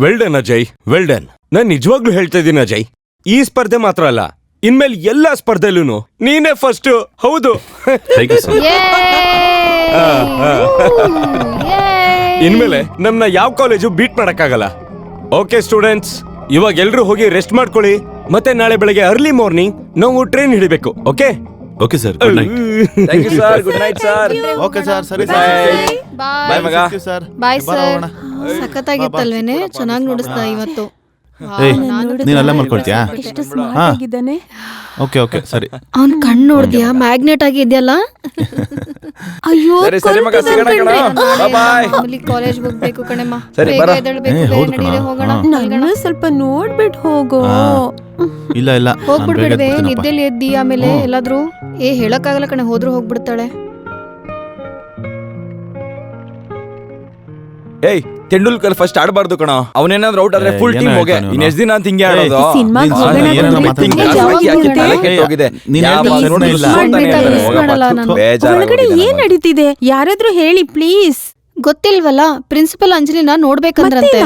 Well done Ajay, well done. ನಾನ್ ನಿಜವಾಗ್ಲೂ ಹೇಳ್ತಾ ಇದ್ದೀನಿ ಅಜಯ್, ಈ ಸ್ಪರ್ಧೆ ಮಾತ್ರ ಅಲ್ಲ, ಇನ್ಮೇಲೆ ಎಲ್ಲಾ ಸ್ಪರ್ಧೆಲೂ ನೀನೇ ಫಸ್ಟ್. ಹೌದು, ಇನ್ಮೇಲೆ ನಮ್ನ ಯಾವ ಕಾಲೇಜು ಬೀಟ್ ಮಾಡಕ್ಕಾಗಲ್ಲ. ಓಕೆ ಸ್ಟೂಡೆಂಟ್ಸ್, ಇವಾಗ ಎಲ್ರು ಹೋಗಿ ರೆಸ್ಟ್ ಮಾಡ್ಕೊಳ್ಳಿ. ಮತ್ತೆ ನಾಳೆ ಬೆಳಗ್ಗೆ ಅರ್ಲಿ ಮಾರ್ನಿಂಗ್ ನಾವು ಟ್ರೈನ್ ಹಿಡಿಬೇಕು. Okay okay sir, good night. Thank you sir, good night sir. Okay sir, ಸರಿ ಬಾಯ್ ಮಗ. Bye sir. ಸಖತ್ತಾಗಿತ್ತಲ್ವೇನೆ, ಚೆನ್ನಾಗಿ ನುಡಿಸ್ದ ಇವತ್ತು. ನೀನ್ ಅಲ್ಲೇ ಮಾಡ್ಕೊಳ್ತೀಯಾ? ಎಷ್ಟು ಸ್ಮಾರ್ಟ್ ಆಗಿದ್ದಾನೆ. ಓಕೆ ಓಕೆ ಸರಿ. ಅವ್ನ್ ಕಣ್ಣು ನೋಡ್ದ್ಯಾ, ಮ್ಯಾಗ್ನೆಟ್ ಆಗಿ ಇದೆಯಲ್ಲ. ಅಯ್ಯೋ ಸರಿ ಮಗ, ಸಿಗೋಣ ಕಣ. ಬಾಯ್. ಕಾಲೇಜ್ ಹೋಗ್ಬೇಕು ಕಣಮ್ಮ, ಸರಿ, ಬೇಗ ಬರ. ಎದ್ದೇಳ್ಬೇಕು, ಹೌದು ಕಣ. ನಡೀರಿ ಹೋಗೋಣ. ನಾನು ಸ್ವಲ್ಪ ನೋಡ್ಬಿಟ್ಟು ಹೋಗೋ. ಇಲ್ಲ ಇಲ್ಲ, ಹೋಗ್ಬಿಡ್ಬೇಡ್ವೆ, ನಿದ್ದೆಲಿ ಎದ್ದಿ ಆಮೇಲೆ ಎಲ್ಲಾದ್ರೂ ಹೇಳಕ್ಕಾಗಲ್ಲ ಕಣೆ, ಹೋದ್ರು ಹೋಗ್ಬಿಡ್ತಾಳೆ. ಏಯ್, ತೆಂಡೂಲ್ಕರ್ ಫಸ್ಟ್ ಆಡಬಾರ್ದು ಕಣ. ಅವನೇನಾದ್ರೂ ಔಟ್ ಆದ್ರೆ ಫುಲ್ ಟೀಮ್ ಹೋಗೆ. ಇನ್ ಎಷ್ಟ್ ದಿನ ಅಂತ ಹಿಂಗೆ ಆಡೋದು? ಸಿನಿಮಾಗೆ ಹೋಗೋಣ ಒಳಗಡೆ ಏನ್ ನಡೀತಿದೆ? ಯಾರಾದ್ರೂ ಹೇಳಿ ಪ್ಲೀಸ್. ಗೊತ್ತಿಲ್ವಲ್ಲ, ಪ್ರಿನ್ಸಿಪಲ್ ಅಂಜಲಿನ ನೋಡ್ಬೇಕಂದ್ರಂತೆ.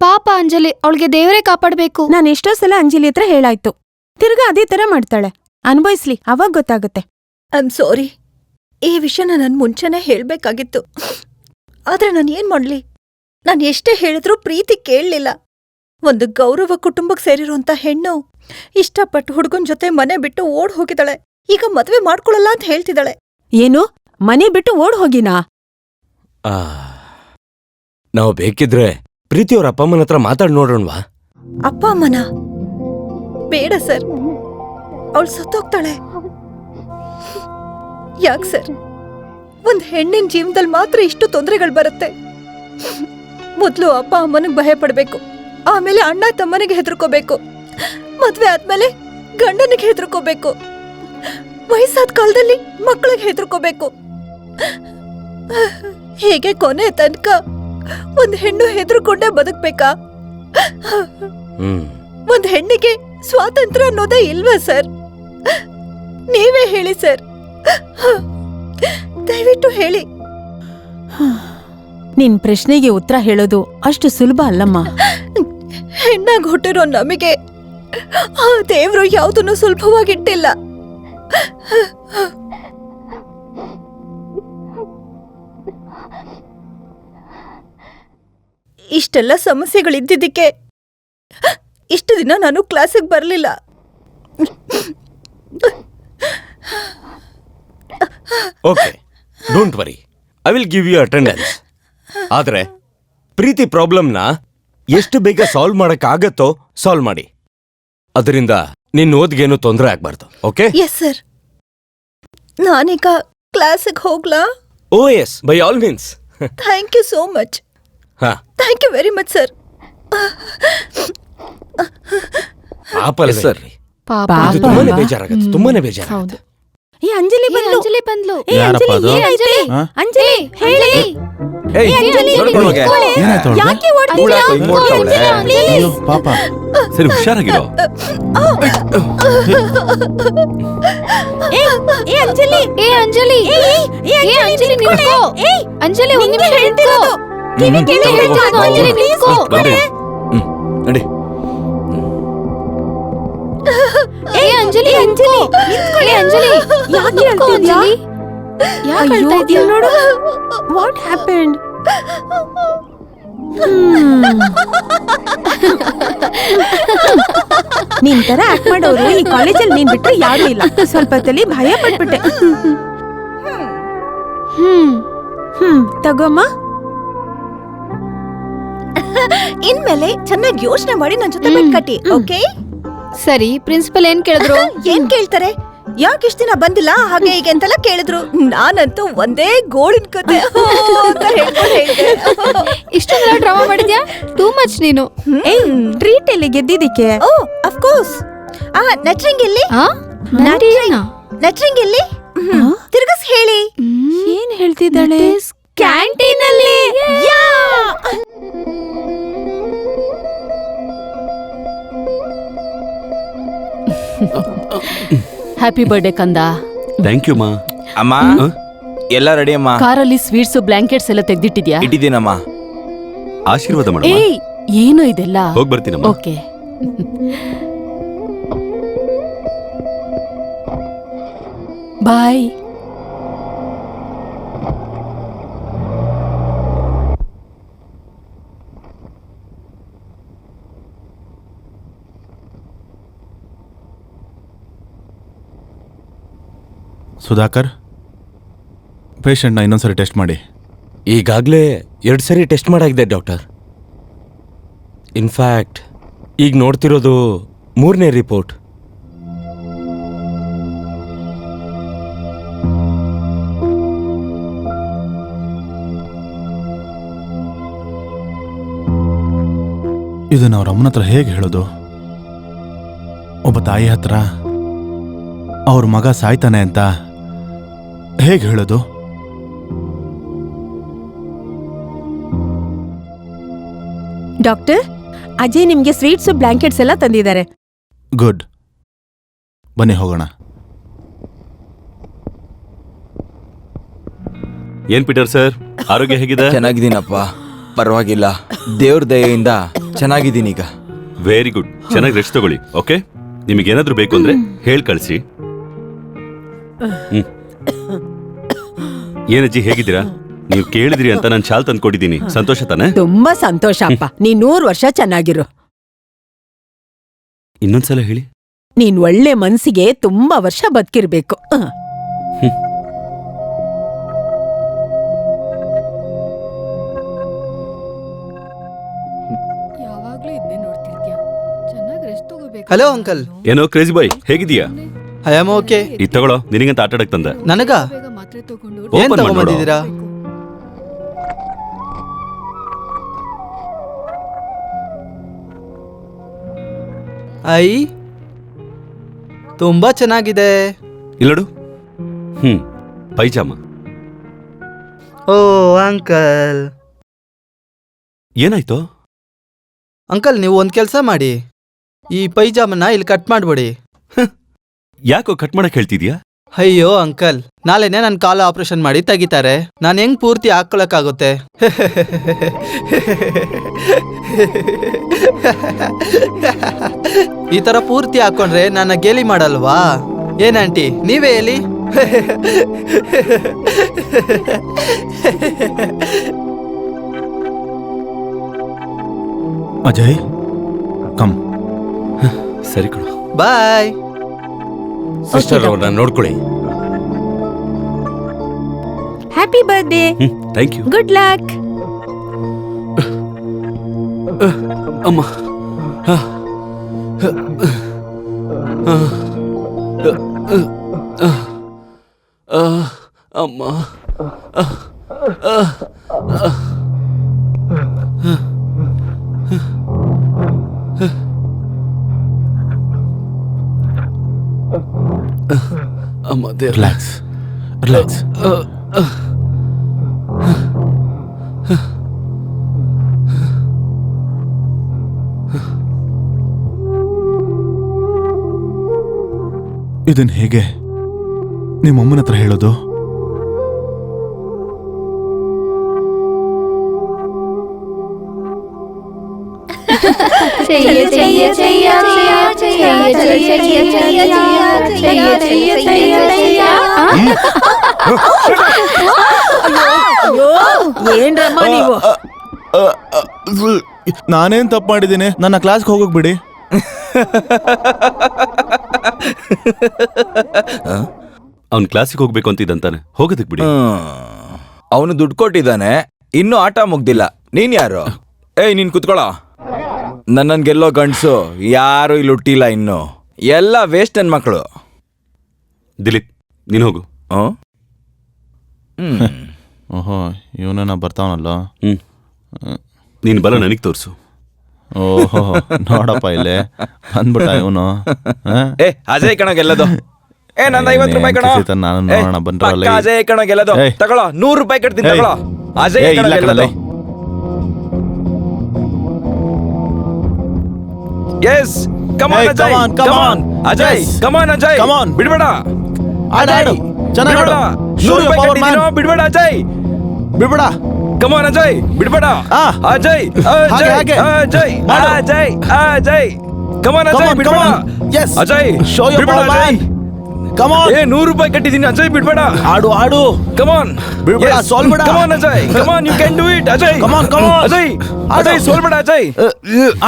ಪಾಪ ಅಂಜಲಿ, ಅವಳಿಗೆ ದೇವರೇ ಕಾಪಾಡ್ಬೇಕು. ನಾನು ಎಷ್ಟೋ ಸಲ ಅಂಜಲಿ ಹತ್ರ ಹೇಳಾಯ್ತು, ತಿರ್ಗಾ ಅದೇ ತರ ಮಾಡ್ತಾಳೆ. ಅನ್ಭವಿಸ್ಲಿ, ಅವಾಗ ಗೊತ್ತಾಗುತ್ತೆ. ಐಮ್ ಸಾರಿ, ಈ ವಿಷಯನ ನಾನು ಮುಂಚೆನೆ ಹೇಳ್ಬೇಕಾಗಿತ್ತು. ಆದ್ರೆ ನಾನು ಏನ್ ಮಾಡ್ಲಿ? ನಾನು ಎಷ್ಟೇ ಹೇಳಿದ್ರೂ ಪ್ರೀತಿ ಕೇಳಲಿಲ್ಲ. ಒಂದು ಗೌರವ ಕುಟುಂಬಕ್ಕೆ ಸೇರಿರುವಂತ ಹೆಣ್ಣು ಇಷ್ಟಪಟ್ಟು ಹುಡುಗನ್ ಜೊತೆ ಮನೆ ಬಿಟ್ಟು ಓಡ್ ಹೋಗಿದ್ದಾಳೆ. ಈಗ ಮದ್ವೆ ಮಾಡ್ಕೊಳಲ್ಲ ಅಂತ ಹೇಳ್ತಿದ್ದಾಳೆ. ಏನು, ಮನೆ ಬಿಟ್ಟು ಓಡ್ ಹೋಗಿನಾ? ನಾವು ಬೇಕಿದ್ರೆ ಪ್ರೀತಿಯವ್ರ ಅಪ್ಪ ಅಮ್ಮನ ಹತ್ರ ಮಾತಾಡ್ ನೋಡೋಣವಾ? ಅಪ್ಪ ಅಮ್ಮನ ಬೇಡ ಸರ್, ಅವಳು ಸತ್ತೋಗ್ತಾಳೆ. ಯಾಕೆ ಸರ್? ಒಂದ್ ಹೆಣ್ಣಿನ ಜೀವನದಲ್ಲಿ ಮಾತ್ರ ಇಷ್ಟು ತೊಂದರೆಗಳು ಬರುತ್ತೆ. ಮೊದ್ಲು ಅಪ್ಪ ಅಮ್ಮನಿಗೆ ಭಯ ಪಡ್ಬೇಕು, ಆಮೇಲೆ ಅಣ್ಣ ತಮ್ಮನಿಗೆ ಹೆದರ್ಕೋಬೇಕು, ಮದ್ವೆ ಆದ್ಮೇಲೆ ಗಂಡನಿಗೆ ಹೆದರ್ಕೋಬೇಕು, ವಯಸ್ಸಾದ ಕಾಲದಲ್ಲಿ ಮಕ್ಕಳಿಗೆ ಹೆದರ್ಕೋಬೇಕು. ಹೇಗೆ ಕೊನೆ ತನಕ ಒಂದ್ ಹೆಣ್ಣು ಹೆದರ್ಕೊಂಡೇ ಬದುಕ್ಬೇಕಾ? ಒಂದ್ ಹೆಣ್ಣಿಗೆ ಸ್ವಾತಂತ್ರ್ಯ ಅನ್ನೋದೇ ಇಲ್ವಾ ಸರ್? ನೀವೇ ಹೇಳಿ ಸರ್, ದಯವಿಟ್ಟು ಹೇಳಿ. ನಿನ್ ಪ್ರಶ್ನೆಗೆ ಉತ್ತರ ಹೇಳೋದು ಅಷ್ಟು ಸುಲಭ ಅಲ್ಲಮ್ಮ. ಹೆಣ್ಣಾಗಿ ಹುಟ್ಟಿರೋ ನಮಗೆ ಆ ದೇವ್ರು ಯಾವುದನ್ನು ಸುಲಭವಾಗಿಟ್ಟಿಲ್ಲ. ಇಷ್ಟೆಲ್ಲ ಸಮಸ್ಯೆಗಳಿದ್ದಿದ್ದಕ್ಕೆ ಇಷ್ಟು ದಿನ ನಾನು ಕ್ಲಾಸಿಗೆ ಬರಲಿಲ್ಲ. Okay, don't worry, I will give you attendance. ಆದ್ರೆ ಪ್ರೀತಿ ಪ್ರಾಬ್ಲಮ್ನ ಎಷ್ಟು ಬೇಗ ಸಾಲ್ವ್ ಮಾಡಕ್ ಆಗತ್ತೋ ಸಾಲ್ವ್ ಮಾಡಿ. ಅದರಿಂದ ನಿನ್ನ ಓದ್ಗೇನು ತೊಂದರೆ ಆಗ್ಬಾರ್ದು. ಓಕೆ? Yes sir. ನಾನೀಗ ಕ್ಲಾಸಿಗೆ ಹೋಗ್ಲಾ? Oh yes, by all means. Thank you so much. Thank you very much sir. ಪಾಪಲ್ ಸರ್, ತುಂಬಾನೇ ಬೇಜಾರಾಗತ್ತೆ, ತುಂಬಾನೇ ಬೇಜಾರಾಗತ್ತೆ. ಏ ಅಂಜಲಿ ಬಂದ್ಲು. ಅಂಜಲಿ ಬಂದ್ಲು. ಏ ಅಂಜಲಿ, ಏನಾಯ್ತು? ಅಂಜಲಿ ಹೇಳಿ. ಏಯ್, ನೋಡ್ಕೊಂಡು ಹೋಗೆ. ಯಾಕೆ ಓಡ್ತಿದ್ಯಾ? ಅಯ್ಯೋ ಪಾಪ. ಸರಿ, ಹುಷಾರಾಗಿರೋ. ಏ ಅಂಜಲಿ, ಏ ಅಂಜಲಿ, ಏ ಅಂಜಲಿ ನಿಂತ್ಕೋ. ಅಂಜಲಿ ಒಂದ್ ನಿಮಿಷ ನಿಂತ್ಕೋ. ಕಿವಿ ಕೇಳಿ ಹೇಳ್ತಿರೋದು. ಅಂಜಲಿ ನಿಂತ್ಕೋ. ನಡಿ. ಏ ಅಂಜಲಿ, ಅಂಜಲಿ ನಿಂತ್ಕೊಳ್ಳಿ. ಅಂಜಲಿ ಯಾಕೆ ಹೇಳ್ತಿದ್ಯಾ? ಯಾಕೆ ಹೇಳ್ತಾ ಇದೀಯ? ನೋಡು, ವಾಟ್ ಹ್ಯಾಪೆಂಡ್? ನಿನ್ ತರ ಆಕ್ಟ್ ಮಾಡೋರು ಈ ಕಾಲೇಜಲ್ಲಿ ನೀನ್ ಬಿಟ್ರೆ ಯಾರು ಇಲ್ಲ. ಸ್ವಲ್ಪ ಹೊತ್ತಲ್ಲಿ ಭಯ ಪಟ್ಬಿಟ್ಟೆ. ತಗೋಮ್ಮ. ಇನ್ಮೇಲೆ ಚೆನ್ನಾಗಿ ಯೋಚನೆ ಮಾಡಿ ನನ್ ಜೊತೆ ಬೆಟ್ ಕಟ್ಟಿ. ಓಕೆ? ಸರಿ, ಪ್ರಿನ್ಸಿಪಲ್ ಏನ್ ಕೇಳಿದ್ರು? ಏನ್ ಕೇಳ್ತಾರೆ? ಯಾಕೆ ಇಷ್ಟ ದಿನ ಬಂದಿಲ್ಲ ಹಾಗೆ ಹೀಗೆ ಅಂತೆಲ್ಲ ಕೇಳಿದ್ರು. ನಾನಂತೂ ಒಂದೇ ಗೋಳಿನ ಕತೆ ಅಂತ ಹೇಳ್ದೆ. ಇಷ್ಟೊಂದೆಲ್ಲ ಡ್ರಾಮಾ ಮಾಡಿದ್ಯಾ? ಟೂ ಮಚ್ ನೀನು. ಟ್ರೀಟ್ ಎಲ್ಲಿ ಗೆದ್ದಿದ್ದಕ್ಕೆ? ಓ ಆಫ್ ಕೋರ್ಸ್. ನಟ್ರಿಂಗ್ ಎಲ್ಲಿ? ನಟ್ರಿಂಗ್ ಎಲ್ಲಿ? ತಿರ್ಗಸ್ ಹೇಳಿ. ಏನ್ ಹೇಳ್ತಿದ್ದಾಳೆ? ಕ್ಯಾಂಟೀನ್ ಅಲ್ಲಿ. ಹ್ಯಾಪಿ ಬರ್ಡೇ ಕಂದ. ಥ್ಯಾಂಕ್ ಯು ಮಾ. ಅಮ್ಮ ಎಲ್ಲ ರೆಡಿ ಅಮ್ಮ. ಕಾರಲ್ಲಿ ಸ್ವೀಟ್ಸ್ ಬ್ಲಾಂಕೆಟ್ಸ್ ಎಲ್ಲ ತೆಗ್ದಿಟ್ಟಿದ್ಯಾ? ಇಟ್ಟಿದ್ದೀನಮ್ಮ. ಆಶೀರ್ವಾದ ಮಾಡಮ್ಮ. ಏಯ್ ಏನು ಇದೆಲ್ಲ? ಹೋಗ್ ಬರ್ತೀನಮ್ಮ. ಓಕೆ. ಬಾಯ್. ಸುಧಾಕರ್, ಪೇಷಂಟ್ನ ಇನ್ನೊಂದ್ಸರಿ ಟೆಸ್ಟ್ ಮಾಡಿ. ಈಗಾಗಲೇ 2 ಸರಿ ಟೆಸ್ಟ್ ಮಾಡಾಗಿದೆ ಡಾಕ್ಟರ್. ಇನ್ಫ್ಯಾಕ್ಟ್ ಈಗ ನೋಡ್ತಿರೋದು 3ನೇ ರಿಪೋರ್ಟ್. ಇದನ್ನ ಅವ್ರ ಅಮ್ಮನ ಹತ್ರ ಹೇಗೆ ಹೇಳೋದು? ಒಬ್ಬ ತಾಯಿ ಹತ್ರ ಅವ್ರ ಮಗ ಸಾಯ್ತಾನೆ ಅಂತ ಹೇಗೆ ಹೇಳೋದು? ಡಾಕ್ಟರ್, ಅಜಯ್ ನಿಮ್ಗೆ ಸ್ವೀಟ್ಸ್ ಬ್ಲಾಂಕೆಟ್ಸ್ ಎಲ್ಲ ತಂದಿದ್ದಾರೆ. ಗುಡ್, ಬನ್ನಿ ಹೋಗೋಣ. ಏನ್ ಪೀಟರ್ ಸರ್, ಆರೋಗ್ಯ ಹೇಗಿದೆ? ಚೆನ್ನಾಗಿದ್ದೀನಪ್ಪ, ಪರವಾಗಿಲ್ಲ. ದೇವ್ರ ದಯೆಯಿಂದ ಚೆನ್ನಾಗಿದ್ದೀನಿ ಈಗ. Very good. ಚೆನ್ನಾಗಿ ರೆಸ್ಟ್ ತಗೊಳ್ಳಿ. ಓಕೆ, ನಿಮಗೇನಾದ್ರೂ ಬೇಕು ಅಂದ್ರೆ ಹೇಳ್ ಕಳ್ಸಿ. ಏನಜ್ಜಿ ಹೇಗಿದ್ದೀರಾ? ನೀವು ಕೇಳಿದ್ರಿ ಅಂತ ನಾನು ಶಾಲ್ ತಂದ್ಕೊಟ್ಟಿದ್ದೀನಿ. ಸಂತೋಷ ತಾನೆ? ತುಂಬಾ ಸಂತೋಷ ಅಪ್ಪ. ನೀನ್ 100 ವರ್ಷ ಚೆನ್ನಾಗಿರು. ಇನ್ನೊಂದ್ಸಲ ಹೇಳಿ. ನೀನ್ ಒಳ್ಳೆ ಮನ್ಸಿಗೆ ತುಂಬಾ ವರ್ಷ ಬದುಕಿರ್ಬೇಕು. ಯಾವಾಗ್ಲೂ ಇದನ್ನೇ ನೋಡ್ತಿರ್ತೀಯ. ಚೆನ್ನಾಗಿ ರೆಸ್ಟ್ ತಗೋಬೇಕು. Hello uncle. ಏನೋ ಕ್ರೇಜಿ ಬಾಯ್, ಹೇಗಿದೀಯಾ? I am okay. ಇದು ತಗೊಳ್ಳೋ, ನಿನಗಂತ ಆಟ ಆಡಕ್ ತಂದೆ. ನನಗ ಬೇಗ ಮಾತ್ರೆ ತಗೊಂಡು ಏನ್ ಓಪನ್ ಮಾಡಿ ನೋಡು. ತಗೊಂಬಂದಿದ್ದೀರಾ? ಐ ತುಂಬಾ ಚೆನ್ನಾಗಿದೆ. ಇಲ್ಲಡು. ಪೈಜಾಮ. ಓ ಅಂಕಲ್. ಏನಾಯ್ತು? ಅಂಕಲ್, ನೀವು ಒಂದ್ ಕೆಲ್ಸ ಮಾಡಿ, ಈ ಪೈಜಾಮನ್ನ ಇಲ್ಲಿ ಕಟ್ ಮಾಡ್ಬಿಡಿ. ಯಾಕೋ ಕಟ್ ಮಾಡಕ್ ಹೇಳ್ತಿದ್ಯಾ? ಅಯ್ಯೋ ಅಂಕಲ್, ನಾಳೆನೆ ನನ್ ಕಾಲ ಆಪರೇಷನ್ ಮಾಡಿ ತೆಗಿತಾರೆ. ನಾನು ಹೆಂಗ್ ಪೂರ್ತಿ ಹಾಕೊಳಕ್ಕಾಗುತ್ತೆ? ಈ ತರ ಪೂರ್ತಿ ಹಾಕೊಂಡ್ರೆ ನನ್ನ ಗೇಲಿ ಮಾಡಲ್ವಾ? ಏನ್ ಆಂಟಿ, ನೀವೇ ಹೇಳಿ. ಅಜಯ್, ಕಮ್. ಸರಿ ಕಣ. ಬಾಯ್. ಸಿಸ್ಟರ್ ಅವ್ರನ್ನ ನೋಡ್ಕೊಳ್ಳಿ. Happy birthday. Thank you. Good luck. ಅಮ್ಮ. ಅಮ್ಮ. ಅಮ್ಮ, ರಿಲ್ಯಾಕ್ಸ್, ರಿಲ್ಯಾಕ್ಸ್. ಇದನ್ ಹೇಗೆ ನಿಮ್ಮಮ್ಮನ ಹತ್ರ ಹೇಳೋದು? ಏನ್ರಮ್ಮ ನೀವು? ನಾನೇನ್ ತಪ್ಪು ಮಾಡಿದ್ದೀನಿ? ನನ್ನ ಕ್ಲಾಸ್ಗೆ ಹೋಗಕ್ ಬಿಡಿ. ಅವ್ನ್ ಕ್ಲಾಸಿಗೆ ಹೋಗ್ಬೇಕು ಅಂತಿದ್ದಂತಾನೆ, ಹೋಗೋದಕ್ ಬಿಡಿ. ಅವನು ದುಡ್ಡು ಕೊಟ್ಟಿದ್ದಾನೆ, ಇನ್ನೂ ಆಟ ಮುಗ್ದಿಲ್ಲ. ನೀನ್ ಯಾರು? ಏಯ್, ನೀನ್ ಕುತ್ಕೊಳ್ಳೋ. ನನ್ನನ್ ಗೆಲ್ಲೋ ಗಂಡ್ಸು ಯಾರು ಇಲ್ಲಿ ಹುಟ್ಟಿಲ್ಲ ಇನ್ನು. ಎಲ್ಲ ವೇಸ್ಟ್ ನನ್ ಮಕ್ಕಳು. ದಿಲೀಪ್, ನೀನ್ ಹೋಗು. ಓಹೋ, ಇವನ ಬರ್ತಾವನಲ್ಲ. ನೀನ್ ಬಲ ನನಗ್ ತೋರ್ಸು. ಓಹೋ, ನೋಡಪ್ಪ ಇಲ್ಲೇ ಅಂದ್ಬಿಟ್ಟ ಇವನು. ಏ, ಅಜಯ್ ಕಣ ಗೆಲ್ಲದು. ಏ, ನಂದ 50 ರೂಪಾಯಿ ಕಣ. ನಾನು ನೋಡೋಣ ಬಂದ್ರಲ್ಲ. ಅಜಯ್ ಕಣ ಗೆಲ್ಲದು. ಏಯ್. ತಗೊಳ್ಳೋ, 100 ರೂಪಾಯಿ ಕಟ್ತೀನಿ. ಏಯ್. ತಗೊಳ್ಳೋ, ಅಜಯ್ ಏಯ್, ಕಣ ಇಲ್ಲ ಗೆಲ್ಲದು. ಕಣಲೇ. Yes, come Hey, on come Ajay, on, come come on. on. Ajay Yes. Come on Ajay Come on. ಬಿಡ್ಬೇಡ ಆಡು, ಆಡು. ಚೆನ್ನಾಗ್ ಬಿಡ್ಬೇಡ. ಆಡು. Show 100 your ರೂಪಾಯಿ power, man. ಕಟ್ಟಿದ್ದೀನೋ, ಬಿಡ್ಬೇಡ ಅಜಯ್ ಬಿಡ್ಬೇಡ. ಕಮಾನ್ ಅಜಯ್ ಬಿಡ್ಬೇಡ ಆ. ಅಜಯ್ ಹಾಗೆ, ಅಜಯ್ ಹಾಗೆ. ಅಜಯ್ ಮಾಡು. ಅಜಯ್ ಅಜಯ್ ಕಮಾನ್ Come Ajay on, ಬಿಡ್ಬೇಡ come on. Yes. Ajay Show your ಬಿಡ್ಬೇಡ power, Ajay man. Come on. 100 ರೂಪಾಯಿ ಕಟ್ಟಿದ್ದೀನಿ ಅಜಯ್ ಬಿಡ್ಬೇಡ ಆಡು ಆಡು. ಕಮಾನ್ ಬಿಡ್ಬೇಡ, ಸೋಲ್ಬೇಡ. Come on Ajay come on you can do it Ajay Come on, come on. Ajay ಆಡು. ಅಜಯ್ ಸೋಲ್ಬೇಡ ಅಜಯ್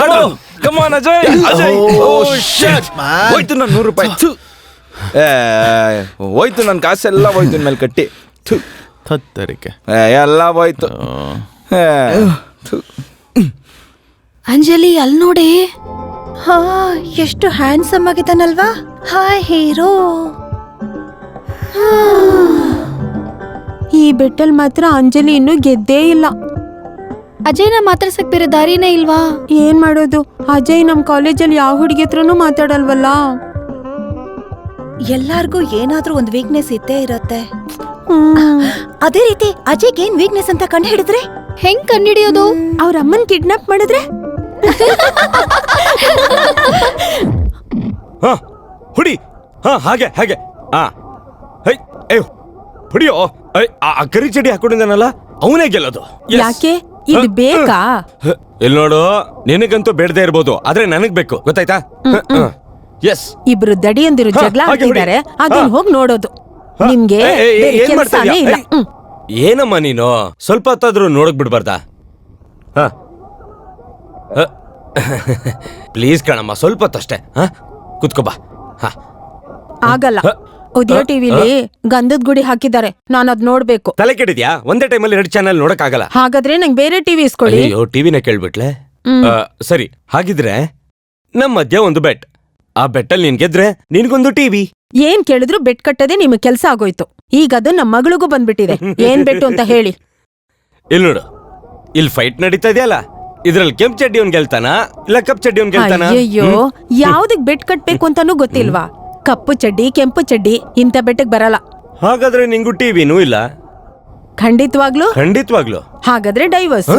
ಆಡು. ಕಮಾನ್ ಅಜಯ್ ಅಜಯ್ Oh, ಓ shit, man. ಹೋಯ್ತು ನನ್ನ 100 ರೂಪಾಯಿ ಥು. ಹೋಯ್ತು ನನ್ನ ಕಾಸೆಲ್ಲ ಹೋಯ್ತು ನನ್ನ ಮೇಲೆ ಕಟ್ಟಿ ಥು. ತತ್ತರಿಕೆ. ಎಲ್ಲ ಹೋಯ್ತು ಥು. ಅಂಜಲಿ ಅಲ್ಲಿ ನೋಡಿ. ಹಾ ಎಷ್ಟು ಹ್ಯಾಂಡ್ಸಮ್ ಆಗಿದ್ದಾನಲ್ವಾ. Hi hero. ಈ ಬೆಟ್ಟಲ್ ಮಾತ್ರ ಅಂಜಲಿ ಇನ್ನೂ ಗೆದ್ದೇ ಇಲ್ಲ. ಅಜಯ್ನ ಮಾತಾಡ್ಸಕ್ ಬೇರೆ ದಾರಿನೇ ಇಲ್ವಾ? ಏನ್ ಮಾಡೋದು, ಅಜಯ್ ನಮ್ ಕಾಲೇಜಲ್ಲಿ ಯಾವ ಹುಡುಗಿ ಹತ್ರನೂ ಮಾತಾಡಲ್ವಲ್ಲ. ಎಲ್ಲಾರ್ಗೂ ಏನಾದ್ರೂ ಒಂದು ವೀಕ್ನೆಸ್ ಇದ್ದೇ ಇರತ್ತೆ. ಹ್ಮ್. ಅದೇ ರೀತಿ ಅಜಯ್ಗೆ ಏನ್ ವೀಕ್ನೆಸ್ ಅಂತ ಕಂಡು ಹಿಡಿದ್ರೆ ಹೆಂಗ್ ಕಂಡಿಡಿಯೋದು? ಅವ್ರ ಅಮ್ಮನ್ ಕಿಡ್ನಾಪ್ ಮಾಡಿದ್ರೆ ಹಾ ಹುಡಿ. ಹಾ ಹಾಗೆ ಹಾಗೆ. ಹಾ ಹೈ ಏಯ್ ಹುಡಿಯೋ. ಆ ಕರಿ ಚಡಿ ಹಾಕೊಂಡಿದ್ದಾನಲ್ಲ ಅವನೇ ಗೆಲ್ಲೋದು. Yes. ಯಾಕೆ ಇದು ಬೇಕಾ? ಇಲ್ಲಿ ನೋಡು, ನಿನಗಂತೂ ಬೇಡದೇ ಇರ್ಬೋದು, ಆದ್ರೆ ನನಗ್ ಬೇಕು, ಗೊತ್ತಾಯ್ತಾ? ಎಸ್. ಇಬ್ರು ದಡಿಯಂದಿರು ಹಾ, ಜಗಳ ಹಾಗೆ ಆಡ್ತಿದ್ದಾರೆ, ಹೊಡಿ. ಅದನ್ನ ಹಾ. ಹೋಗಿ ನೋಡೋದು. ಹಾ. ನಿಮ್ಗೆ ಬೇರೆ ಏನ್ ಮಾಡ್ತಾ ಕೆಲ್ಸನೇ ಇದೀಯ? ಇಲ್ಲ. ಏನಮ್ಮ ನೀನು ಸ್ವಲ್ಪ ಹೊತ್ತಾದ್ರೂ ನೋಡಕ್ ಬಿಡ್ಬಾರ್ದಾ? ಹಾ ಪ್ಲೀಸ್ ಕಣಮ್ಮ, ಸ್ವಲ್ಪ ಹೊತ್ತಷ್ಟೇ. ಹಾ ಕುತ್ಕೋಬಾ. ಹಾ ಆಗಲ್ಲ. ಉದಯ ಟಿವಿಲಿ ಗಂಧದ ಗುಡಿ ಹಾಕಿದ್ದಾರೆ, ನಾನು ಅದ್ ನೋಡ್ಬೇಕು. ತಲೆ ಕೆಡಿದ್ಯಾ? ಒಂದೇ ಟೈಮಲ್ಲಿ 2 ಚಾನೆಲ್ ನೋಡಕ್ ಆಗಲ್ಲ. ಹಾಗಾದ್ರೆ ನಂಗೆ ಬೇರೆ ಟಿವಿ ಇಸ್ಕೊಳ್ಳಿ. ಅಯ್ಯೋ, ಟಿವಿನ ಕೇಳ್ಬಿಟ್ಲೆ. ಸರಿ, ಹಾಗಿದ್ರೆ ನಮ್ ಮಧ್ಯ ಒಂದು ಬೆಟ್. ಆ ಬೆಟ್ಟಲ್ಲಿ ನೀನ್ ಗೆದ್ರೆ ನಿನ್ಗೊಂದು ಟಿವಿ. ಏನ್ ಕೇಳಿದ್ರು ಬೆಟ್ ಕಟ್ಟದೆ ನಿಮಗ್ ಕೆಲ್ಸ ಆಗೋಯ್ತು. ಈಗ ಅದು ನಮ್ ಮಗಳಿಗೂ ಬಂದ್ಬಿಟ್ಟಿದೆ. ಏನ್ ಬೆಟ್ಟು ಅಂತ ಹೇಳಿ. ಇಲ್ಲಿ ನೋಡು, ಇಲ್ಲಿ ಫೈಟ್ ನಡೀತಾ ಇದೆಯಲ್ಲ, ಇದ್ರಲ್ಲಿ ಕೆಂಪ್ ಚಡ್ಡಿ ಅವ್ನ್ ಗೆಲ್ತಾನ ಇಲ್ಲ ಕಪ್ ಚಡ್ಡಿ ಅವ್ನ್ ಗೆಲ್ತಾನ? ಅಯ್ಯಯ್ಯೋ, ಯಾವ್ದಕ್ ಬೆಟ್ ಕಟ್ಬೇಕು ಅಂತಾನೂ ಗೊತ್ತಿಲ್ವಾ? ಕಪ್ಪು ಚಡ್ಡಿ ಕೆಂಪು ಚಡ್ಡಿ ಇಂಥ ಬೆಟ್ಟಕ್ ಬರಲ್ಲ. ಹಾಗಾದ್ರೆ ನಿಂಗೂ ಟಿವಿನೂ ಇಲ್ಲ? ಖಂಡಿತವಾಗ್ಲು. ಖಂಡಿತವಾಗ್ಲು. ಹಾಗಾದ್ರೆ ಡೈವರ್ಸ್.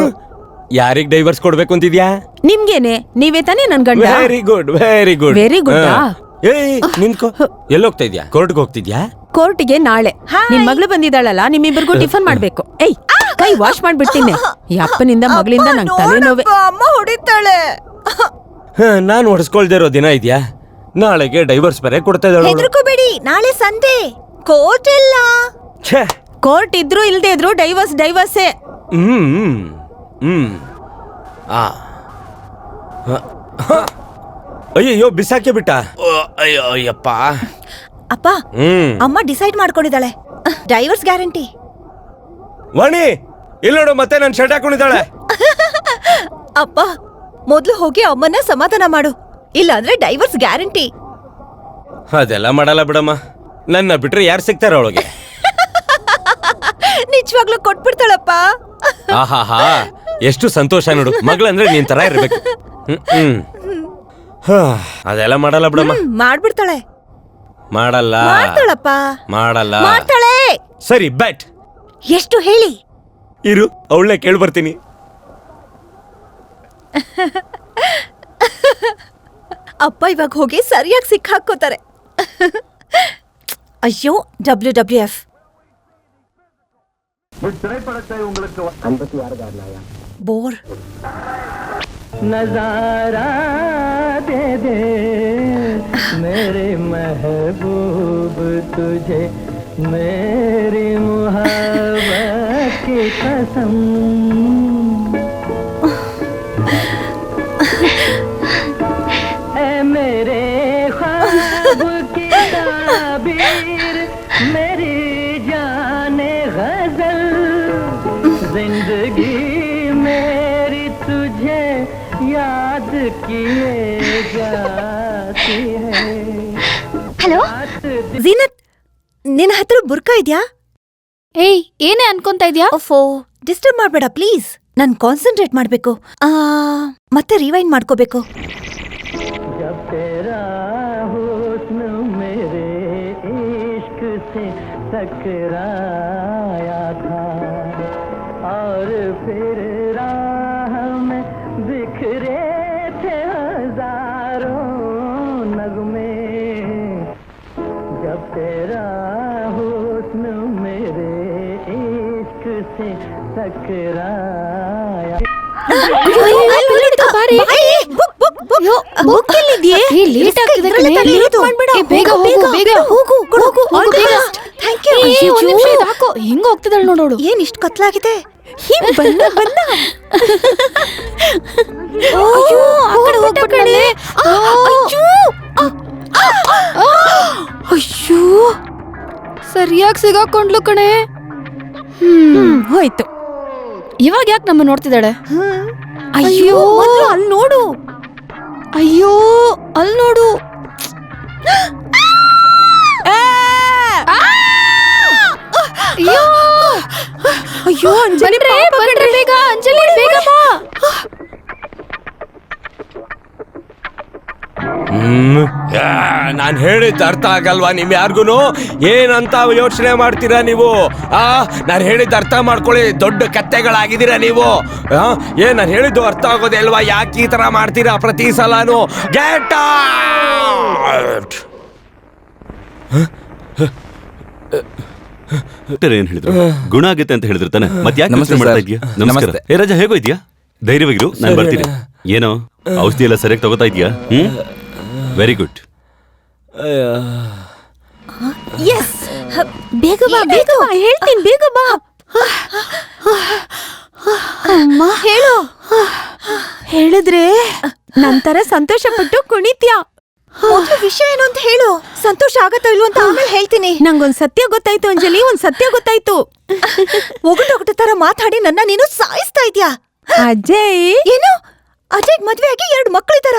ಯಾರಿಗ್ ಡೈವರ್ಸ್ ಕೊಡ್ಬೇಕು ಅಂತಿದ್ಯಾ? ನಿಮ್ಗೇನೆ, ನೀವೇ ತಾನೇ ನನ್ ಗಂಡ. Very good, very good. Very good ಆ? ಏಯ್ ನಿಂತ್ಕೋ. ಎಲ್ಲೋಗ್ತಾ ಇದ್ಯಾ? ಕೋರ್ಟ್ಗೆ ಹೋಗ್ತಿದ್ಯಾ? ಕೋರ್ಟಿಗೆ ನಾಳೆ. ನಿಮ್ ಮಗಳು ಬಂದಿದ್ದಾಳಲ್ಲ, ನಿಮ್ಮಿಬ್ಬರಿಗೂ ಟಿಫನ್ ಮಾಡ್ಬೇಕು. ಏಯ್, ಕೈ ವಾಶ್ ಮಾಡ್ಬಿಡ್ತೀನಿ. ಈ ಅಪ್ಪನಿಂದ ಮಗಳಿಂದ ನಂಗೆ ತಲೆನೋವೆ. ಅಮ್ಮ ಹೊಡಿತಾಳೆ. ನಾನ್ ಹೊಡ್ಸ್ಕೊಳ್ದೇ ಇರೋ ದಿನ ಇದ್ಯಾ? ನಾಳೆಗೆ ಡೈವರ್ಸ್ ಬೇರೆ ಕೊಡ್ತಾ ಇದ್ದಾಳೆ. ಹೆದರ್ಕೋಬೇಡಿ, ನಾಳೆ ಸಂಡೆ ಕೋರ್ಟ್ ಇಲ್ಲ. ಕೋರ್ಟ್ ಇದ್ರು ಇಲ್ದೇ ಇದ್ರು ಡೈವರ್ಸೇ. ಹ್ಮ್ ಹ್ಮ್. ಆ ಅಯ್ಯಯ್ಯೋ, ಬಿಸಾಕೆ ಬಿಟ್ಟ. ಅಯ್ಯೋ ಅಯ್ಯಪ್ಪ. ಅಪ್ಪ, ಅಮ್ಮ ಡಿಸೈಡ್ ಮಾಡ್ಕೊಂಡಿದ್ದಾಳೆ, ಡೈವರ್ಸ್ ಗ್ಯಾರಂಟಿ. ವಾಣಿ, ಇಲ್ಲಿ ನೋಡು, ಮತ್ತೆ ನನ್ ಶರ್ಟ್ ಹಾಕೊಂಡಿದ್ದಾಳೆ. ಅಪ್ಪ, ಮೊದ್ಲು ಹೋಗಿ ಅಮ್ಮನ್ನ ಸಮಾಧಾನ ಮಾಡು, ಇಲ್ಲ ಅಂದ್ರೆ ಡೈವರ್ಸ್ ಗ್ಯಾರಂಟಿ. ಅದೆಲ್ಲ ಮಾಡಲ್ಲ ಬಿಡಮ್ಮ, ನನ್ನ ಬಿಟ್ರೆ ಯಾರು ಸಿಗ್ತಾರ ಅವಳಿಗೆ? ನಿಜವಾಗ್ಲೂ ಕೊಟ್ಬಿಡ್ತಾಳಪ್ಪ. ಆಹಾಹಾ, ಎಷ್ಟು ಸಂತೋಷ ನೋಡು, ಮಗಳಂದ್ರೆ ನೀನ್ ತರ ಇರ್ಬೇಕು. ಅದೆಲ್ಲ ಮಾಡಲ್ಲ ಬಿಡಮ್ಮ. ಮಾಡ್ಬಿಡ್ತಾಳೆ. ಮಾಡಲ್ಲ. ಮಾಡ್ತಾಳಪ್ಪ. ಮಾಡಲ್ಲ. ಮಾಡ್ತಾಳೆ. ಸರಿ, ಬ್ಯಾಟ್ ಎಷ್ಟು ಹೇಳಿ? ಇರು, ಅವಳನ್ನೇ ಕೇಳ್ಬರ್ತೀನಿ. ಅಪ್ಪ ಇವಾಗ ಹೋಗಿ ಸರಿಯಾಗಿ ಸಿಕ್ಕಾಕೋತಾರೆ. ಅಯ್ಯೋ, WWF. ಬೋರ್. नजारा दे दे मेरे महबूब तुझे मेरी मुहब्बत की कसम ऐ मेरे ख्वाब की ताबीर मेरी जाने गजल जिंदगी मेरी तुझे याद किए जाती है. ಹಲೋ ಝೀನತ್, ನಿನ್ನ ಹತ್ರ ಬುರ್ಕಾ ಇದ್ಯಾ? ಏಯ್, ಏನೇ ಅನ್ಕೊಂತ ಇದ್ಯಾ? ಓಫೋ, ಡಿಸ್ಟರ್ಬ್ ಮಾಡ್ಬೇಡ ಪ್ಲೀಸ್. ನಾನು ಕಾನ್ಸಂಟ್ರೇಟ್ ಮಾಡ್ಬೇಕು, ಮತ್ತೆ ರಿವೈಂಡ್ ಮಾಡ್ಕೋಬೇಕು. जब तेरा हुस्न मेरे इश्क से टकराया था और फिर राह में बिखरे थे हजारों नगमे से टकराया ಲೇಟ್ ಆಗ್ತಿದೆ ಕಣೆ. ಏ, ಬೇಗ ಹೋಗು, ಬೇಗ ಹೋಗು. All the best. ಏ, ಒಂದ್ ನಿಮಿಷ ಇದು ಹಾಕೋ. ಹೆಂಗ್ ಹೋಗ್ತಿದ್ದಾಳೆ ನೋಡೋಳು. ಏನ್ ಇಷ್ಟು ಕತ್ಲಾಗಿದೆ? ಬಂದ ಅಯ್ಯೋ, ಆ ಕಡೆ ಹೋಗ್ಬಿಟ್ಟಾಳೆ. ಅಯ್ಯೋ, ಸರಿಯಾಗಿ ಸಿಗಾಕೊಂಡ್ಲು ಕಣೆ. ಹೋಯ್ತು. ಇವಾಗ ಯಾಕೆ ನಮ್ಮ ನೋಡ್ತಿದ್ದಾಳೆ? ಅಯ್ಯೋ ಅಲ್ಲಿ ನೋಡು. ಅಯ್ಯೋ, ಅಲ್ಲಿ ನೋಡು. ಅಯ್ಯೋ, ಅಯ್ಯೋ ಅಂಜಲಿ, ಬಂದ್ರೆ ಬೇಗ ಅಂಜಲಿ, ಬೇಗ ಬಾ. ನಾನ್ ಹೇಳಿದ್ ಅರ್ಥ ಆಗಲ್ವಾ ನಿಮ್ ಯಾರ್ಗುನು? ಏನಂತ ಯೋಚನೆ ಮಾಡ್ತೀರಾ ನೀವು? ನಾನ್ ಹೇಳಿದ್ ಅರ್ಥ ಮಾಡ್ಕೊಳ್ಳಿ. ದೊಡ್ಡ ಕತ್ತೆಗಳಾಗಿದ್ದೀರಾ ನೀವು. ಏನ್ ನಾನ್ ಹೇಳಿದ್ದು ಅರ್ಥ ಆಗೋದೇ ಅಲ್ವಾ? ಯಾಕೆ ಈ ತರ ಮಾಡ್ತೀರಾ ಪ್ರತಿ ಸಲಾನು? Get out! ಏನ್ ಹೇಳಿದ್ರು? ಗುಣ ಆಗುತ್ತೆ ಅಂತ ಹೇಳಿದ್ರು ತಾನೆ? ಮತ್ತೆ ಯಾಕೆ ನಮಸ್ತೆ ಯೋಚ್ನೆ ಮಾಡ್ತಾ ಸರ್. ಇದ್ಯಾ? ನಮಸ್ಕಾರ. ನಮಸ್ತೆ. ಏ ರಾಜಾ, ಹೇಗೋ ಇದ್ಯಾ? ಧೈರ್ಯವಾಗಿರು, ನಾನು ಬರ್ತೀನಿ. ಏನೋ ಔಷಧಿ ಎಲ್ಲ ಸರಿಯಾಗಿ ತಗೋತಾ ಇದ್ಯಾ? Very good. ಎಸ್, ಬೇಗ ಬಾ, ಬೇಗ ಬಾ, ಹೇಳ್ತೀನಿ, ಬೇಗ ಬಾ. ಅಮ್ಮ, ಹೇಳು. ಹೇಳಿದ್ರೆ ನಂತರ ಸಂತೋಷ ಪಟ್ಟು ಕುಣಿತ್ಯಾ. ಮೊದ್ಲು ವಿಷಯ ಏನು ಅಂತ ಹೇಳು. ಸಂತೋಷ ಆಗತ್ತೋ ಇಲ್ವೋ ಅಂತ ಆಮೇಲೆ ಹೇಳ್ತೀನಿ. ನಂಗೊಂದ್ ಸತ್ಯ ಗೊತ್ತಾಯ್ತು ಅಂಜಲಿ, ಒಂದ್ ಸತ್ಯ ಗೊತ್ತಾಯ್ತು. ಒಗಟೊಗಟ ತರ ಮಾತಾಡಿ ನನ್ನ ನೀನು ಸಾಯಿಸ್ತಾ ಇದ್ಯಾ. ಅಜಯ್ ಏನು? ಅಜಯ್ ಮದ್ವೆ ಆಗಿ 2 ಮಕ್ಕಳಿದಾರ?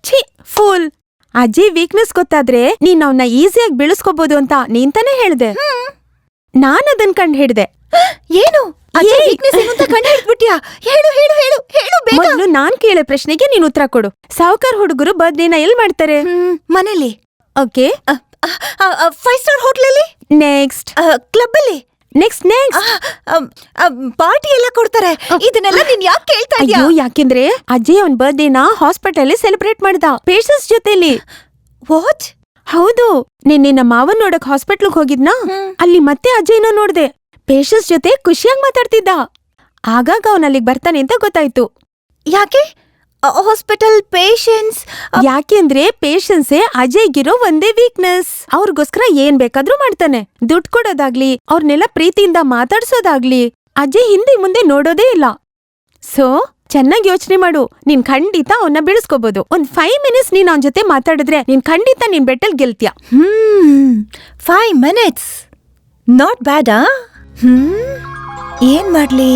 ಛೀ, ಫೂಲ್. ಅಜಯ್ ವೀಕ್ನೆಸ್ ಗೊತ್ತಾದ್ರೆ ನೀನ್ ಅವನ್ನ ಈಸಿಯಾಗಿ ಬೆಳೆಸ್ಕೋಬಹುದು ಅಂತ ನೀನ್ ತಾನೇ ಹೇಳ್ದೆ. ನಾನ್ ಅದನ್ ಕಂಡು ಹಿಡ್ದೆ. ಏನು? ಅಜಯ್ ವೀಕ್ನೆಸ್ ಏನು ಅಂತ ಕಂಡು ಹಿಡ್ಬಿಟ್ಯಾ? ಹೇಳು ಹೇಳು ಹೇಳು ಹೇಳು ಬೇಗ. ಮೊದ್ಲು ನಾನ್ ಕೇಳೋ ಪ್ರಶ್ನೆಗೆ ನೀನ್ ಉತ್ತರ ಕೊಡು. ಸಾವುಕಾರ ಹುಡುಗರು ಬರ್ತ್ಡೇನ ಎಲ್ ಮಾಡ್ತಾರೆ? ಮನೇಲಿ. ಓಕೆ. 5 ಸ್ಟಾರ್ ಹೋಟ್ಲಲ್ಲಿ. ನೆಕ್ಸ್ಟ್. ಕ್ಲಬ್ ಅಲ್ಲಿ. ನೆಕ್ಸ್ಟ್. ಪಾರ್ಟಿ ಎಲ್ಲ ಕೊಡ್ತಾರೆ. ಇದನ್ನೆಲ್ಲ ನೀನ್ ಯಾಕೆ ಕೇಳ್ತಾ ಇದ್ಯಾ? ಅಯ್ಯೋ, ಯಾಕೆಂದ್ರೆ ಅಜಯ್ ಅವನ್ ಬರ್ತ್ಡೇನ ಹಾಸ್ಪಿಟಲ್ ಸೆಲೆಬ್ರೇಟ್ ಮಾಡ್ದ, ಪೇಷನ್ಸ್ ಜೊತೆಲಿ. ವಾಟ್? ಹೌದು. ನಿನ್ನೆ ನಮ್ಮ ಮಾವನ್ ನೋಡಕ್ ಹಾಸ್ಪಿಟ್ಲ್ಗ್ ಹೋಗಿದ್ನಾ, ಅಲ್ಲಿ ಮತ್ತೆ ಅಜಯ್ನ ನೋಡ್ದೆ. ಪೇಷನ್ಸ್ ಜೊತೆ ಖುಷಿಯಾಗಿ ಮಾತಾಡ್ತಿದ್ದ. ಆಗಾಗ ಅವನ್ ಅಲ್ಲಿಗೆ ಬರ್ತಾನೆ ಅಂತ ಗೊತ್ತಾಯ್ತು. ಯಾಕೆ ಹಾಸ್ಪಿಟಲ್ ಪೇಷನ್ಸ್? ಯಾಕೆಂದ್ರೆ ಪೇಷನ್ಸೇ ಅಜಯ್ಗಿರೋ ಒಂದೇ ವೀಕ್ನೆಸ್. ಅವ್ರಿಗೋಸ್ಕರ ಏನ್ ಬೇಕಾದ್ರೂ ಮಾಡ್ತಾನೆ. ದುಡ್ಡು ಕೊಡೋದಾಗ್ಲಿ, ಅವ್ರನ್ನೆಲ್ಲ ಪ್ರೀತಿಯಿಂದ ಮಾತಾಡ್ಸೋದಾಗ್ಲಿ ಅಜಯ್ ಹಿಂದೆ ಮುಂದೆ ನೋಡೋದೇ ಇಲ್ಲ. ಸೊ ಚೆನ್ನಾಗಿ ಯೋಚನೆ ಮಾಡು. ನೀನ್ ಖಂಡಿತ ಅವನ್ನ ಬೆಳೆಸ್ಕೋಬಹುದು. ಒಂದ್ 5 ಮಿನಿಟ್ಸ್ ನೀನ್ ಅವನ್ ಜೊತೆ ಮಾತಾಡಿದ್ರೆ ನೀನ್ ಖಂಡಿತ ನಿನ್ ಬೆಟ್ಟಲ್ ಗೆಲ್ತ್ಯಾ. 5 ಮಿನಿಟ್ಸ್ ನಾಟ್ ಬ್ಯಾಡ್. ಏನ್ ಮಾಡ್ಲಿ?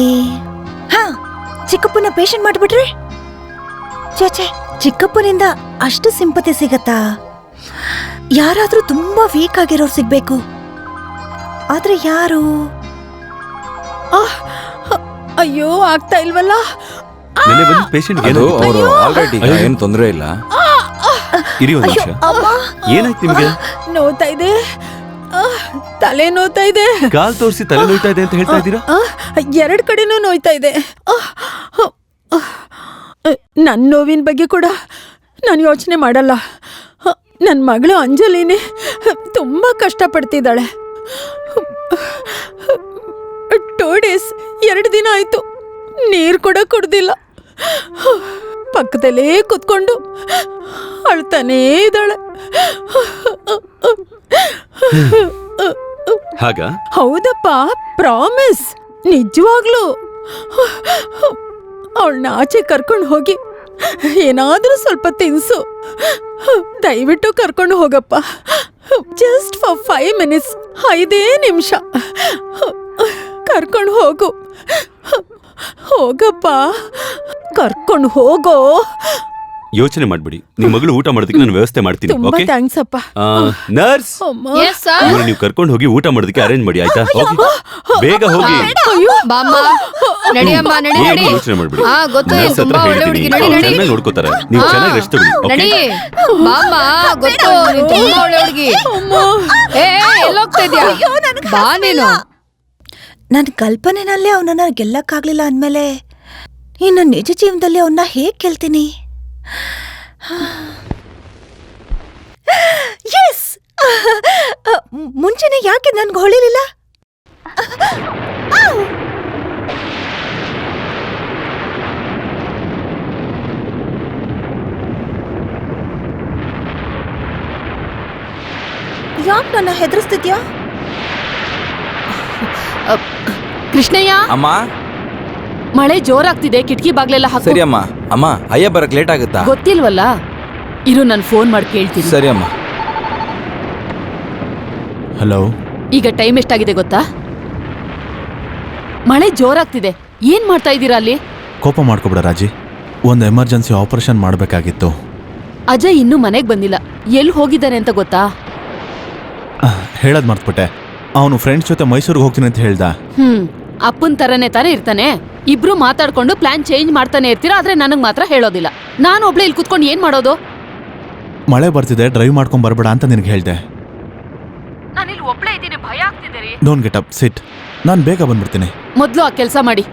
ಚಿಕ್ಕಪ್ಪನ ಪೇಷಂಟ್ ಮಾಡ್ಬಿಟ್ರೆ? ಚೇಚೆ, ಚಿಕ್ಕಪ್ಪನಿಂದ ಅಷ್ಟು ಸಿಂಪತಿ ಸಿಗತ್ತಾ? ಯಾರಾದ್ರೂ ತುಂಬಾ ವೀಕ್ ಆಗಿರೋರು ಸಿಗ್ಬೇಕು. ಆದ್ರೆ ಯಾರು? ಅಯ್ಯೋ, ಆಗ್ತಾ ಇಲ್ವಲ್ಲ. ನೆನ್ನೆ ಬಂದ ಪೇಷಂಟ್ ಅದು ಅವರು ಆಲ್ರೆಡಿ ಏನು ತೊಂದರೆ ಇಲ್ಲ. ಇರಿ ಒಂದ್ ನಿಮಿಷ. ಏನಾಯ್ತು ನಿಮ್ಗೆ? ನೋವ್ತಾ ಇದೆ, ತಲೆ ನೋವ್ತಾ ಇದೆ. ಕಾಲ್ ತೋರಿಸಿ ತಲೆ ನೋಯ್ತಾ ಇದೆ ಅಂತ ಹೇಳ್ತಾ ಇದ್ದೀರಾ? 2 ಕಡೆನೂ ನೋಯ್ತಾ ಇದೆ. ನನ್ ನೋವಿನ ಬಗ್ಗೆ ಕೂಡ ನಾನು ಯೋಚನೆ ಮಾಡಲ್ಲ. ನನ್ನ ಮಗಳು ಅಂಜಲಿನೇ ತುಂಬಾ ಕಷ್ಟಪಡ್ತಿದ್ದಾಳೆ. 2 ಡೇಸ್ 2 ದಿನ ಆಯ್ತು, ನೀರು ಕೂಡ ಕುಡ್ದಿಲ್ಲ. ಪಕ್ಕದಲ್ಲೇ ಕುತ್ಕೊಂಡು ಅಳ್ತಾನೇ ಇದ್ದಾಳೆ. ಹಾಗ? ಹೌದಪ್ಪ, ಪ್ರಾಮಿಸ್, ನಿಜವಾಗ್ಲು. ಅವಳನ್ನ ಆಚೆ ಕರ್ಕೊಂಡು ಹೋಗಿ ಏನಾದ್ರೂ ಸ್ವಲ್ಪ ತಿನ್ಸು. ದಯವಿಟ್ಟು ಕರ್ಕೊಂಡು ಹೋಗಪ್ಪ. ಜಸ್ಟ್ ಫಾರ್ 5 ಮಿನಿಟ್ಸ್, 5 ನಿಮಿಷ ಕರ್ಕೊಂಡು ಹೋಗು. ಹೋಗಪ್ಪ, ಕರ್ಕೊಂಡು ಹೋಗೋ. ಯೋಚನೆ ಮಾಡ್ಬಿಡಿ, ನಿಮ್ ಮಗಳು ಊಟ ಮಾಡೋದಕ್ಕೆ ನಾನು ವ್ಯವಸ್ಥೆ ಮಾಡ್ತೀನಿ. ತುಂಬಾ ಓಕೆ? ಥ್ಯಾಂಕ್ಸ್ ಅಪ್ಪ. ನರ್ಸ್, ನೀವು ಕರ್ಕೊಂಡು ಹೋಗಿ ಊಟ ಮಾಡೋದಕ್ಕೆ ಅರೇಂಜ್ ಮಾಡಿ, ಆಯ್ತಾ? ಹೋಗಿ, ಬೇಗ ಹೋಗಿ. ಏನು ಯೋಚನೆ ಮಾಡ್ಬಿಡಿ, ನರ್ಸ್ ಹತ್ರ ಹೇಳ್ತೀನಿ, ಚೆನ್ನಾಗಿ ನೋಡ್ಕೋತಾರೆ. ನೀವು ಚೆನ್ನಾಗಿ ರೆಸ್ಟ್ ತಗೊಳ್ಳಿ. ನನ್ ಕಲ್ಪನೆನಲ್ಲೇ ಅವನನ್ನ ಗೆಲ್ಲಕ್ಕಾಗ್ಲಿಲ್ಲ ಅಂದ್ಮೇಲೆ ಇನ್ನು ನಿಜ ಜೀವನದಲ್ಲಿ ಅವನ್ನ ಹೇಗ್ ಗೆಲ್ತೀನಿ? ಎಸ್, ಮುಂಚೆನೆ ಯಾಕೆ ನನ್ಗೆ ಹೊಳಿಲಿಲ್ಲ? ಯಾಕೆ ನನ್ನ ಹೆದರ್ಸ್ತಿದ್ಯಾ? ಕೃಷ್ಣಯ್ಯ, ಅಮ್ಮ ಮಳೆ ಜೋರಾಗ್ತಿದೆ, ಕಿಟಕಿ ಬಾಗ್ಲೆಲ್ಲ ಹಾಕು. ಸರಿ ಅಮ್ಮ. ಅಮ್ಮ ಅಯ್ಯ ಬರಕ್ ಲೇಟ್ ಆಗುತ್ತಾ? ಗೊತ್ತಿಲ್ವಲ್ಲ, ಇರು ನಾನು ಫೋನ್ ಮಾಡಿ ಕೇಳ್ತೀನಿ. ಸರಿ ಅಮ್ಮ. ಹಲೋ. ಈಗ ಟೈಮ್ ಎಷ್ಟಾಗಿದೆ ಗೊತ್ತಾ? ಮಳೆ ಜೋರಾಗ್ತಿದೆ, ಏನ್ ಮಾಡ್ತಾ ಇದ್ದೀರಾ ಅಲ್ಲಿ? ಕೋಪ ಮಾಡ್ಕೊಬೇಡ ರಾಜಿ, ಒಂದು ಎಮರ್ಜೆನ್ಸಿ ಆಪರೇಷನ್ ಮಾಡಬೇಕಾಗಿತ್ತು. ಅಜಯ್ ಇನ್ನೂ ಮನೆಗ್ ಬಂದಿಲ್ಲ, ಎಲ್ಲಿ ಹೋಗಿದ್ದಾನೆ ಅಂತ ಗೊತ್ತಾ? ಹೇಳೋದು ಮರ್ತ್ಬಿಟ್ಟೆ, ಅವನು ಫ್ರೆಂಡ್ಸ್ ಜೊತೆ ಮೈಸೂರಿಗೆ ಹೋಗ್ತೀನಿ ಅಂತ ಹೇಳ್ದ. ಅಪ್ಪನ್ ತರನೇ ತಾನೇ ಇರ್ತಾನೆ. ಇಬ್ರು ಮಾತಾಡ್ಕೊಂಡು ಪ್ಲಾನ್ ಚೇಂಜ್ ಮಾಡ್ತಾನೆ ಇರ್ತೀರಾ, ಆದ್ರೆ ನನಗ್ ಮಾತ್ರ ಹೇಳೋದಿಲ್ಲ. ನಾನು ಒಬ್ಳೆ ಇಲ್ಲಿ ಕುತ್ಕೊಂಡು ಏನ್ ಮಾಡೋದು? ಮಳೆ ಬರ್ತಿದೆ, ಡ್ರೈವ್ ಮಾಡ್ಕೊಂಡ್ ಬರಬೇಡ ಅಂತ ನಿನಗೆ ಹೇಳ್ದೆ. ನಾನು ಇಲ್ಲಿ ಒಬ್ಳೆ ಇದ್ದೀನಿ, ಭಯ ಆಗ್ತಿದೆ ರೀ. ಡೋಂಟ್ ಗೆಟ್ ಅಪ್, ಸಿಟ್. ನಾನು ಬೇಗ ಬಂದ್ಬಿಡ್ತೀನಿ. ಮೊದ್ಲು ಆ ಕೆಲಸ ಮಾಡಿ.